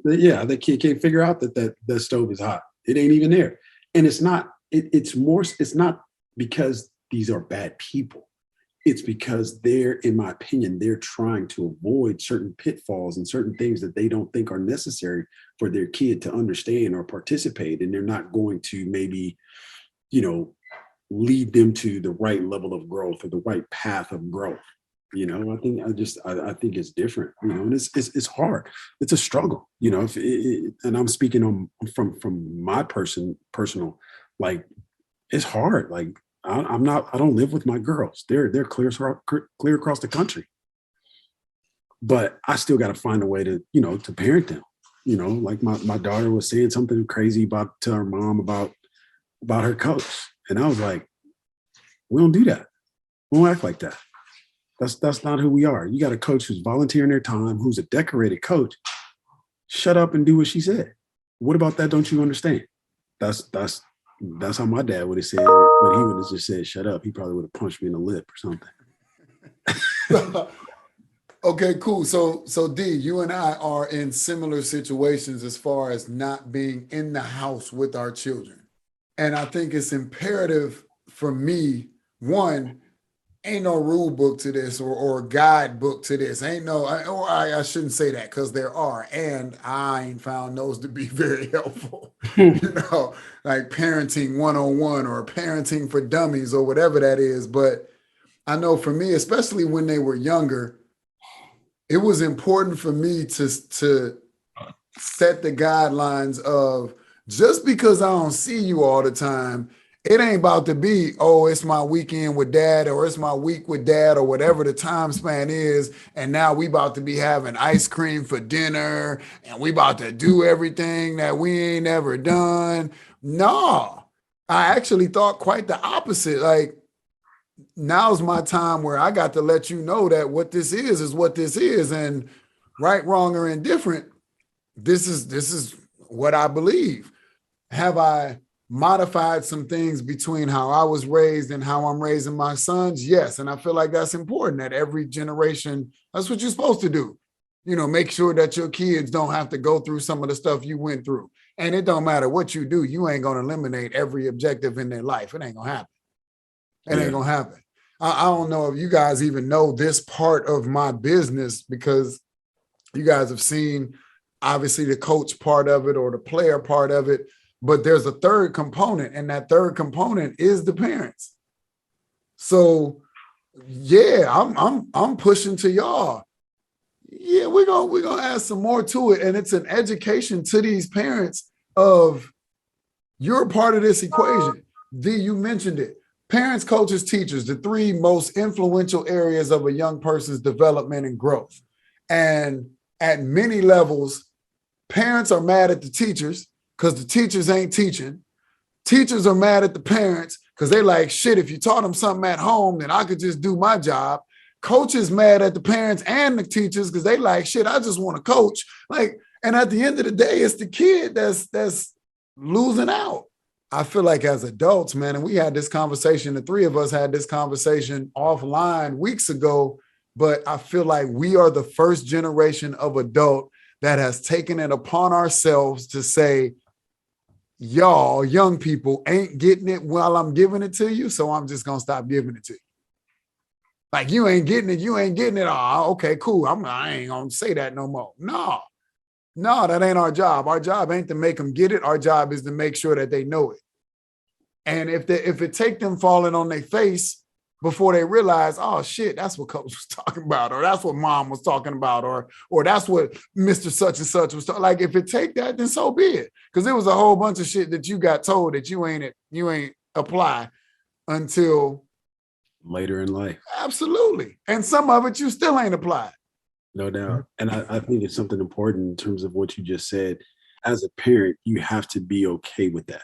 yeah, the kid can't figure out that stove is hot. It ain't even there. And it's not because these are bad people. It's because in my opinion, they're trying to avoid certain pitfalls and certain things that they don't think are necessary for their kid to understand or participate. And they're not going to maybe, lead them to the right level of growth or the right path of growth. I think it's different, and it's hard. It's a struggle, and I'm speaking from my personal, like, it's hard. Like, I don't live with my girls. They're clear across the country, but I still got to find a way to, to parent them. Like my daughter was saying something crazy to her mom about her coach. And I was like, we don't do that. We don't act like that. That's not who we are. You got a coach who's volunteering their time, who's a decorated coach. Shut up and do what she said. What about that? Don't you understand? That's how my dad would have said, but he would have just said, shut up. He probably would have punched me in the lip or something. Okay, cool. So D, you and I are in similar situations as far as not being in the house with our children. And I think it's imperative for me, one, ain't no rule book to this or guidebook to this. Ain't no, I shouldn't say that because there are, and I ain't found those to be very helpful. Like parenting 101 or parenting for dummies or whatever that is. But I know for me, especially when they were younger, it was important for me to set the guidelines of just because I don't see you all the time, it ain't about to be, oh, it's my weekend with dad or it's my week with dad or whatever the time span is. And now we about to be having ice cream for dinner and we about to do everything that we ain't ever done. No, I actually thought quite the opposite. Like, now's my time where I got to let you know that what this is what this is. And right, wrong, or indifferent, this is what I believe. Have I modified some things between how I was raised and how I'm raising my sons? Yes. And I feel like that's important that every generation, that's what you're supposed to do. Make sure that your kids don't have to go through some of the stuff you went through. And it don't matter what you do, you ain't going to eliminate every objective in their life. It ain't going to happen. It ain't going to happen. I don't know if you guys even know this part of my business because you guys have seen obviously the coach part of it or the player part of it, but there's a third component, and that third component is the parents. So yeah, I'm pushing to y'all. Yeah, we're gonna add some more to it. And it's an education to these parents of you're a part of this equation. D, you mentioned it. Parents, coaches, teachers, the three most influential areas of a young person's development and growth. And at many levels, parents are mad at the teachers because the teachers ain't teaching. Teachers are mad at the parents because they like, shit, if you taught them something at home, then I could just do my job. Coaches mad at the parents and the teachers because they like, shit, I just want to coach. Like, and at the end of the day, it's the kid that's losing out. I feel like as adults, man, and we had this conversation, the three of us had this conversation offline weeks ago, but I feel like we are the first generation of adult that has taken it upon ourselves to say, y'all, young people, ain't getting it while I'm giving it to you, so I'm just going to stop giving it to you. Like, you ain't getting it. Oh, okay, cool. I ain't going to say that no more. No, that ain't our job. Our job ain't to make them get it. Our job is to make sure that they know it. And if it take them falling on their face before they realize, oh shit, that's what coach was talking about, or that's what mom was talking about, or that's what Mr. Such and Such was talking. Like, if it take that, then so be it. Because it was a whole bunch of shit that you got told that you ain't apply until later in life. Absolutely. And some of it you still ain't applied. No doubt. And I think it's something important in terms of what you just said. As a parent, you have to be okay with that.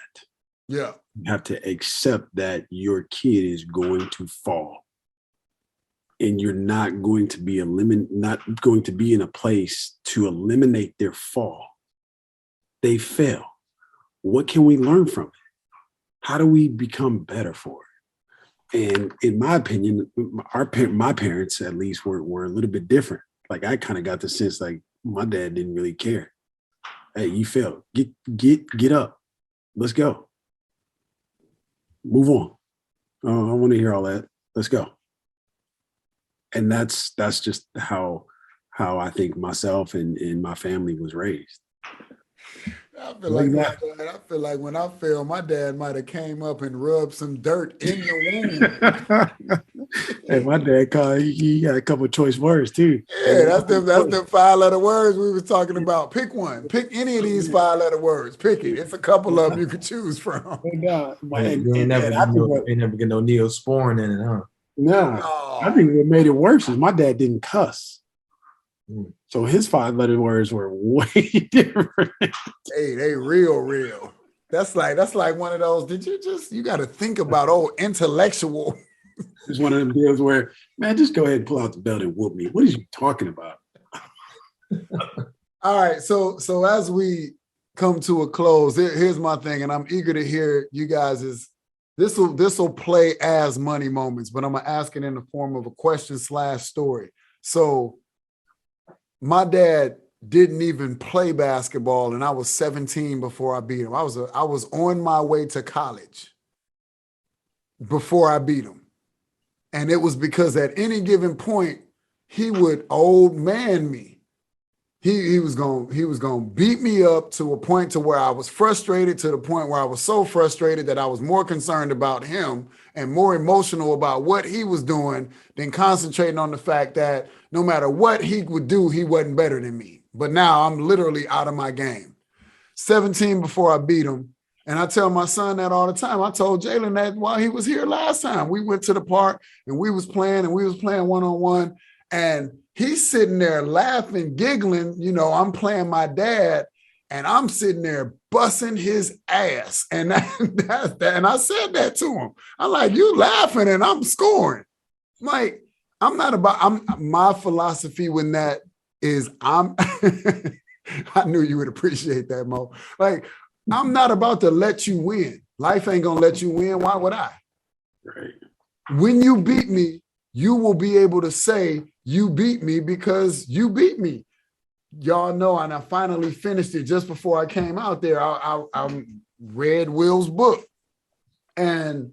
Yeah. You have to accept that your kid is going to fall. And you're not going to be in a place to eliminate their fall. They fail. What can we learn from it? How do we become better for it? And in my opinion, my parents at least were a little bit different. Like, I kind of got the sense like my dad didn't really care. Hey, you failed. Get up. Let's go. Move on. Oh, I want to hear all that. Let's go. And that's just how I think myself and my family was raised. I feel like when I fell, my dad might have came up and rubbed some dirt in the womb. Hey, my dad he had a couple of choice words too. Yeah, that's the 5-letter words we were talking about. Pick one. Pick any of these 5-letter words. Pick it. It's a couple of them you could choose from. You ain't never get no Neosporin in it, huh? No. I think what made it worse is my dad didn't cuss. So his 5-letter words were way different. Hey, they real. That's like one of those, you got to think about, intellectual. It's one of them deals where, man, just go ahead and pull out the belt and whoop me. What are you talking about? All right. So as we come to a close, here's my thing, and I'm eager to hear you guys' this will play as money moments, but I'm going to ask it in the form of a question/story. So my dad didn't even play basketball, and I was 17 before I beat him. I was on my way to college before I beat him. And it was because at any given point, he would old man me. He was gonna beat me up to a point to where I was frustrated, to the point where I was so frustrated that I was more concerned about him and more emotional about what he was doing than concentrating on the fact that no matter what he would do, he wasn't better than me. But now I'm literally out of my game. 17 before I beat him. And I tell my son that all the time. I told Jalen that while he was here last time. We went to the park and we was playing one-on-one. And he's sitting there laughing, giggling. You know, I'm playing my dad and I'm sitting there busting his ass. And and I said that to him. I'm like, you laughing and I'm scoring. Like, my philosophy when that is I knew you would appreciate that, Mo. Like, I'm not about to let you win. Life ain't gonna let you win. Why would I? Right. When you beat me, you will be able to say you beat me because you beat me. Y'all know, and I finally finished it just before I came out there. I read Will's book, and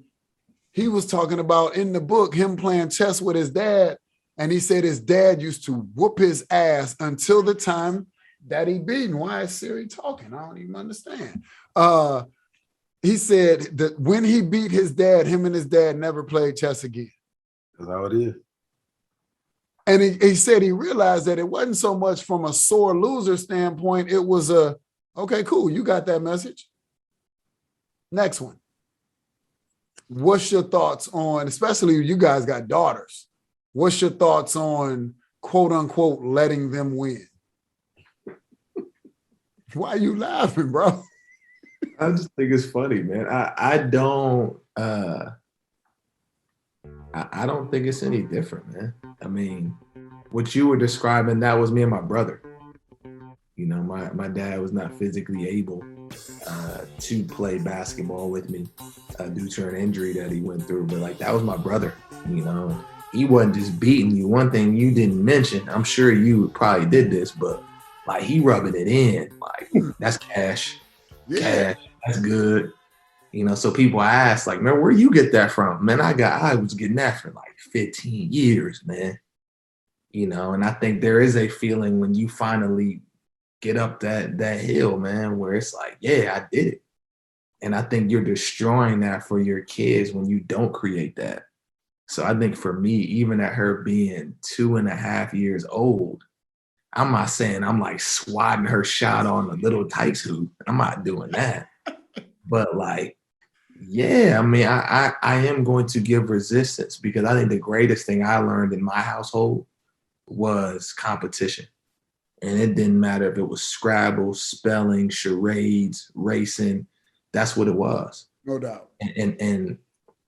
he was talking about in the book him playing chess with his dad, and he said his dad used to whoop his ass until the time that he beaten. Why is Siri talking? I don't even understand. He said that when he beat his dad, him and his dad never played chess again. That's how it is. And he said he realized that it wasn't so much from a sore loser standpoint. It was okay, cool. You got that message. Next one. What's your thoughts on, especially you guys got daughters, what's your thoughts on quote unquote letting them win? Why are you laughing, bro? I just think it's funny, man. I don't think it's any different, man. I mean, what you were describing, that was me and my brother. You know, my dad was not physically able to play basketball with me due to an injury that he went through. But like, that was my brother, you know. He wasn't just beating you. One thing you didn't mention, I'm sure you probably did this, but like, he rubbing it in. Like, that's cash. Yeah. Cash. That's good. You know, so people ask, like, man, where you get that from? Man, I was getting that for like 15 years, man. You know, and I think there is a feeling when you finally get up that hill, man, where it's like, yeah, I did it. And I think you're destroying that for your kids when you don't create that. So I think for me, even at her being 2.5 years old, I'm not saying I'm like swatting her shot on a little tights hoop. I'm not doing that. But like, yeah, I mean, I am going to give resistance, because I think the greatest thing I learned in my household was competition. And it didn't matter if it was Scrabble, spelling, charades, racing. That's what it was. No doubt. And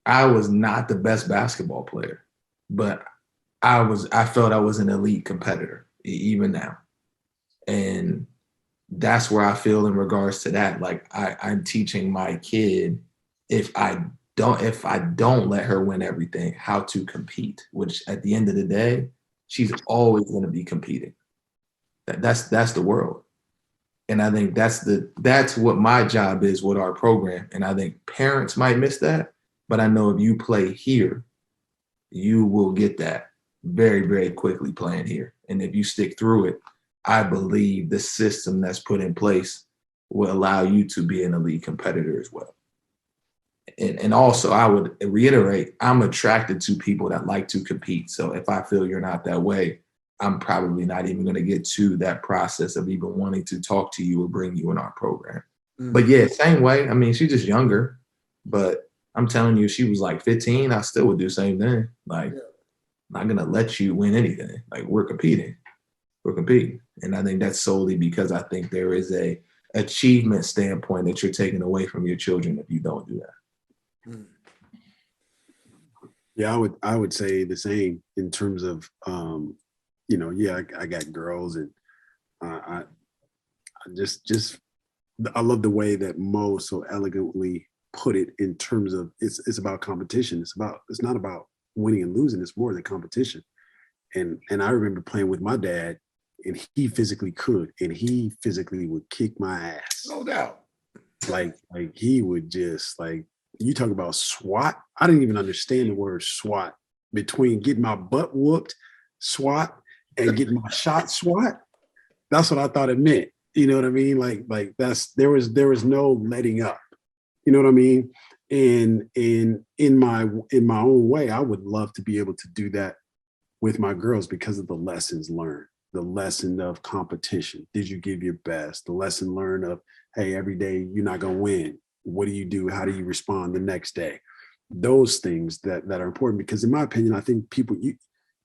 I was not the best basketball player, but I felt I was an elite competitor, even now. And that's where I feel in regards to that. Like, I'm teaching my kid, if I don't let her win everything, how to compete, which at the end of the day, she's always going to be competing. That's the world. And I think that's what my job is with our program. And I think parents might miss that, but I know if you play here, you will get that very, very quickly playing here. And if you stick through it, I believe the system that's put in place will allow you to be an elite competitor as well. And also, I would reiterate, I'm attracted to people that like to compete. So if I feel you're not that way, I'm probably not even going to get to that process of even wanting to talk to you or bring you in our program. But yeah, same way. I mean, she's just younger, but I'm telling you, she was like 15, I still would do the same thing. Like, I'm not going to let you win anything. Like, we're competing. And I think that's solely because I think there is a achievement standpoint that you're taking away from your children if you don't do that. Yeah, I would say the same in terms of, you know, yeah, I got girls, and I love the way that Mo so elegantly put it in terms of it's about competition. It's not about winning and losing. It's more than competition. And I remember playing with my dad, and he physically could, and he physically would kick my ass. No doubt. Like he would just, like, you talk about SWAT. I didn't even understand the word SWAT between getting my butt whooped, SWAT, and getting my shot SWAT. That's what I thought it meant. You know what I mean? Like there was no letting up. You know what I mean? And in my own way, I would love to be able to do that with my girls because of the lessons learned, the lesson of competition. Did you give your best? The lesson learned of, hey, every day you're not gonna win. What do you do? How do you respond the next day? Those things that are important, because in my opinion, I think people, you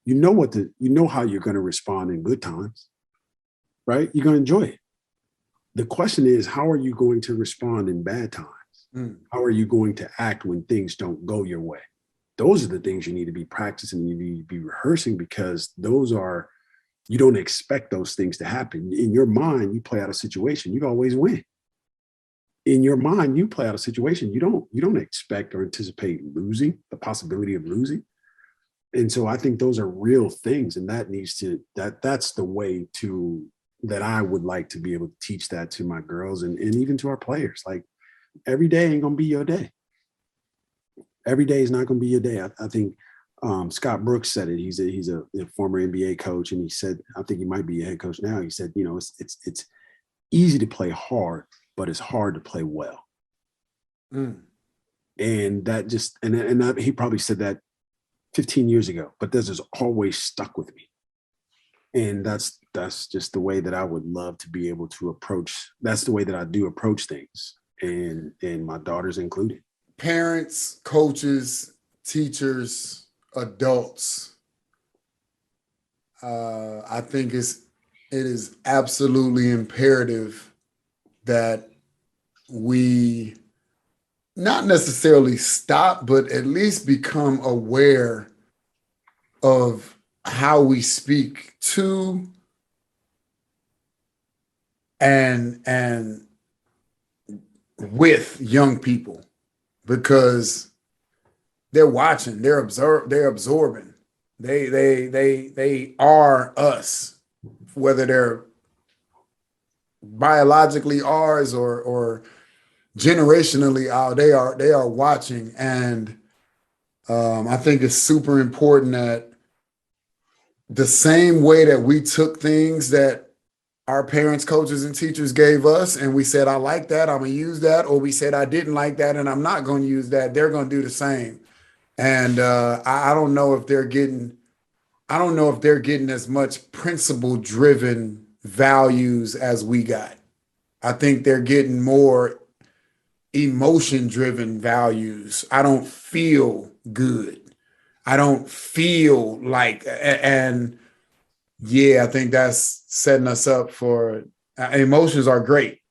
know how you're going to respond in good times, right? You're going to enjoy it. The question is, how are you going to respond in bad times? How are you going to act when things don't go your way? Those are the things you need to be practicing, you need to be rehearsing, because you don't expect those things to happen. In your mind, you play out a situation, you always win. In your mind, you play out a situation, you don't expect or anticipate losing, the possibility of losing. And so I think those are real things, and that's the way that I would like to be able to teach that to my girls and even to our players. Like, every day ain't gonna be your day. Every day is not gonna be your day. I think Scott Brooks said it. He's a former NBA coach, and he said, I think he might be a head coach now. He said, it's easy to play hard, but it's hard to play well. And that just, and he probably said that 15 years ago, but this has always stuck with me. And that's just the way that I would love to be able to approach. That's the way that I do approach things, and my daughters included. Parents, coaches, teachers, adults. I think it is absolutely imperative that we not necessarily stop, but at least become aware of how we speak to and with young people, because they're watching, they're absorbing. They are us, whether they're biologically ours or generationally out. They are watching, and I think it's super important that the same way that we took things that our parents, coaches, and teachers gave us, and we said, I like that, I'm gonna use that, or we said, I didn't like that and I'm not gonna use that, they're gonna do the same. And I don't know if they're getting as much principle-driven values as we got. I think they're getting more emotion-driven values. I don't feel good. I don't feel like, and yeah, I think that's setting us up for, emotions are great.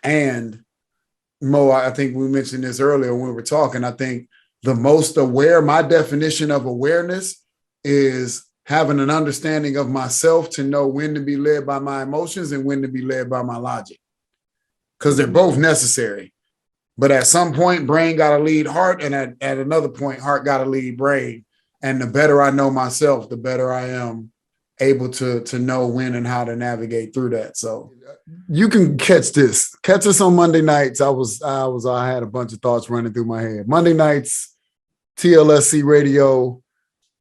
And Mo, I think we mentioned this earlier when we were talking. I think my definition of awareness is having an understanding of myself to know when to be led by my emotions and when to be led by my logic, because they're both necessary. But at some point, brain got to lead heart, and at another point, heart got to lead brain. And the better I know myself, the better I am able to know when and how to navigate through that. So you can catch us on Monday nights. I had a bunch of thoughts running through my head. Monday nights, TLSC Radio,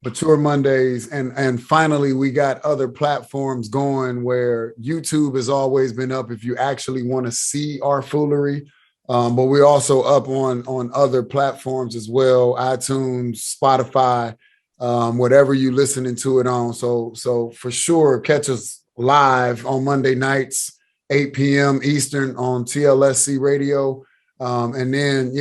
Mature Mondays, and finally we got other platforms going where YouTube has always been up if you actually want to see our foolery. But we're also up on other platforms as well, iTunes, Spotify, whatever you listening to it on. So for sure, catch us live on Monday nights, 8 p.m. Eastern on TLSC Radio. And then,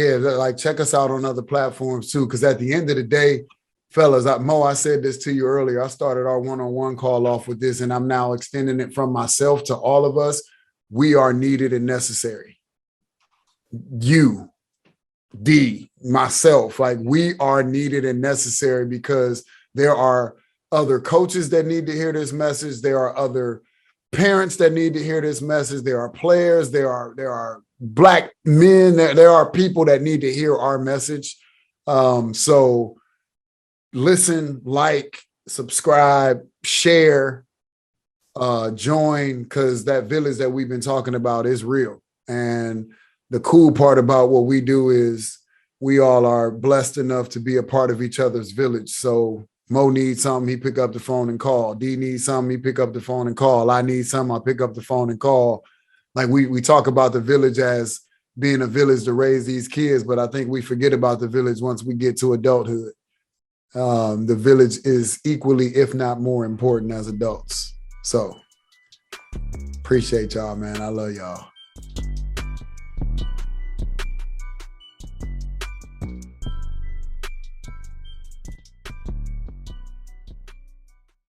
check us out on other platforms too, because at the end of the day, fellas, Mo, I said this to you earlier. I started our one-on-one call off with this, and I'm now extending it from myself to all of us. We are needed and necessary. You, D, myself, like, we are needed and necessary, because there are other coaches that need to hear this message. There are other parents that need to hear this message. There are players. There are Black men. There are people that need to hear our message. So listen, like, subscribe, share, join, because that village that we've been talking about is real. And the cool part about what we do is we all are blessed enough to be a part of each other's village. So Mo needs something, he pick up the phone and call. D needs something, he pick up the phone and call. I need something, I pick up the phone and call. Like we talk about the village as being a village to raise these kids, but I think we forget about the village once we get to adulthood. The village is equally, if not more important as adults. So appreciate y'all, man. I love y'all.